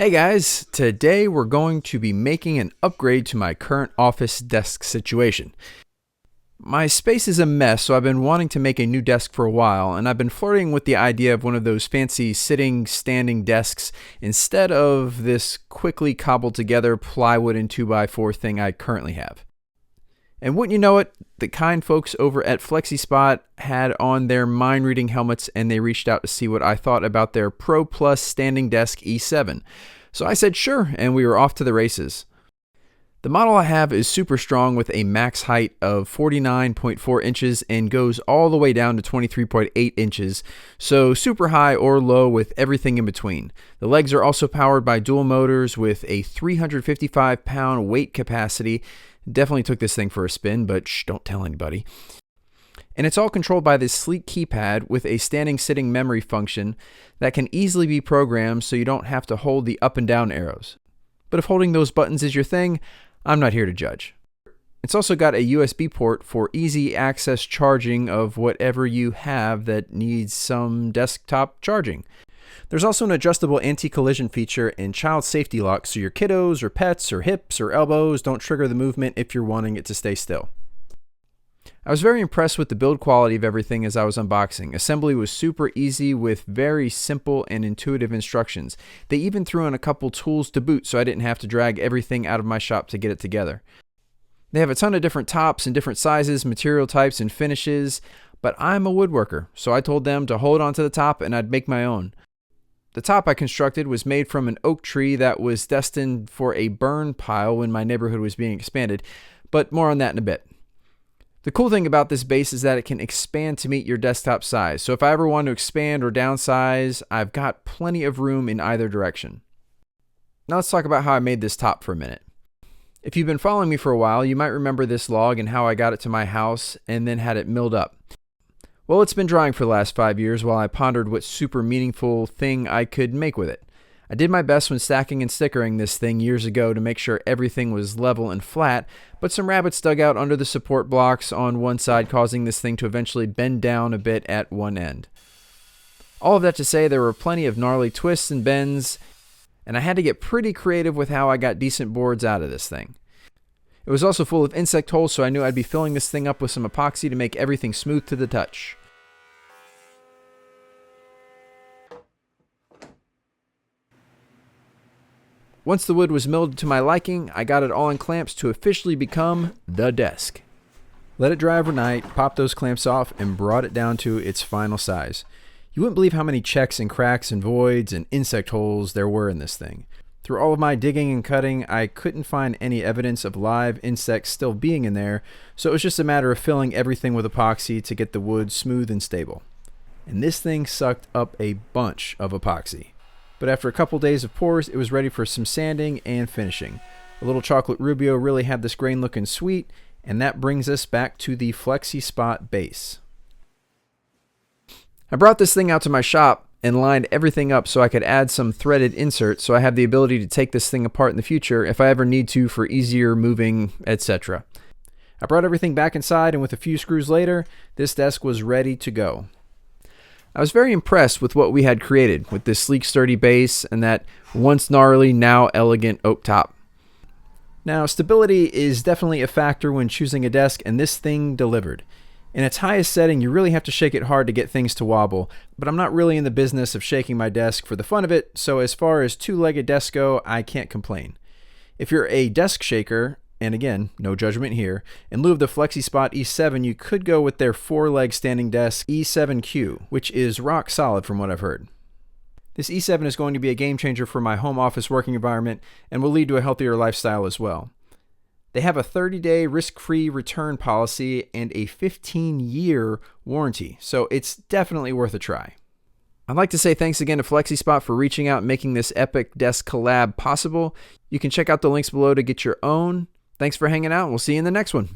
Hey guys, today we're going to be making an upgrade to my current office desk situation. My space is a mess, so I've been wanting to make a new desk for a while, and I've been flirting with the idea of one of those fancy sitting, standing desks instead of this quickly cobbled together plywood and 2x4 thing I currently have. And wouldn't you know it, the kind folks over at FlexiSpot had on their mind-reading helmets and they reached out to see what I thought about their Pro Plus standing desk E7. So I said sure, and we were off to the races. The model I have is super strong with a max height of 49.4 inches and goes all the way down to 23.8 inches, so super high or low with everything in between. The legs are also powered by dual motors with a 355-pound weight capacity. Definitely took this thing for a spin, but shh, don't tell anybody. And it's all controlled by this sleek keypad with a standing-sitting memory function that can easily be programmed so you don't have to hold the up and down arrows. But if holding those buttons is your thing, I'm not here to judge. It's also got a USB port for easy access charging of whatever you have that needs some desktop charging. There's also an adjustable anti-collision feature and child safety lock so your kiddos or pets or hips or elbows don't trigger the movement if you're wanting it to stay still. I was very impressed with the build quality of everything as I was unboxing. Assembly was super easy with very simple and intuitive instructions. They even threw in a couple tools to boot so I didn't have to drag everything out of my shop to get it together. They have a ton of different tops and different sizes, material types, and finishes, but I'm a woodworker, so I told them to hold on to the top and I'd make my own. The top I constructed was made from an oak tree that was destined for a burn pile when my neighborhood was being expanded, but more on that in a bit. The cool thing about this base is that it can expand to meet your desktop size, so if I ever want to expand or downsize, I've got plenty of room in either direction. Now let's talk about how I made this top for a minute. If you've been following me for a while, you might remember this log and how I got it to my house and then had it milled up. Well, it's been drying for the last 5 years while I pondered what super meaningful thing I could make with it. I did my best when stacking and stickering this thing years ago to make sure everything was level and flat, but some rabbits dug out under the support blocks on one side, causing this thing to eventually bend down a bit at one end. All of that to say, there were plenty of gnarly twists and bends, and I had to get pretty creative with how I got decent boards out of this thing. It was also full of insect holes, so I knew I'd be filling this thing up with some epoxy to make everything smooth to the touch. Once the wood was milled to my liking, I got it all in clamps to officially become the desk. Let it dry overnight, popped those clamps off, and brought it down to its final size. You wouldn't believe how many checks and cracks and voids and insect holes there were in this thing. Through all of my digging and cutting, I couldn't find any evidence of live insects still being in there, so it was just a matter of filling everything with epoxy to get the wood smooth and stable. And this thing sucked up a bunch of epoxy. But after a couple days of pours, it was ready for some sanding and finishing. A little chocolate rubio really had this grain looking sweet, and that brings us back to the FlexiSpot base. I brought this thing out to my shop and lined everything up so I could add some threaded inserts so I have the ability to take this thing apart in the future if I ever need to for easier moving, etc. I brought everything back inside, and with a few screws later, this desk was ready to go. I was very impressed with what we had created with this sleek, sturdy base and that once gnarly, now elegant oak top. Now, stability is definitely a factor when choosing a desk, and this thing delivered. In its highest setting, you really have to shake it hard to get things to wobble, but I'm not really in the business of shaking my desk for the fun of it, so as far as two-legged desks go, I can't complain. If you're a desk shaker, and again, no judgment here, in lieu of the FlexiSpot E7, you could go with their four-leg standing desk E7Q, which is rock solid from what I've heard. This E7 is going to be a game changer for my home office working environment and will lead to a healthier lifestyle as well. They have a 30-day risk-free return policy and a 15-year warranty, so it's definitely worth a try. I'd like to say thanks again to FlexiSpot for reaching out and making this epic desk collab possible. You can check out the links below to get your own. Thanks for hanging out, and we'll see you in the next one.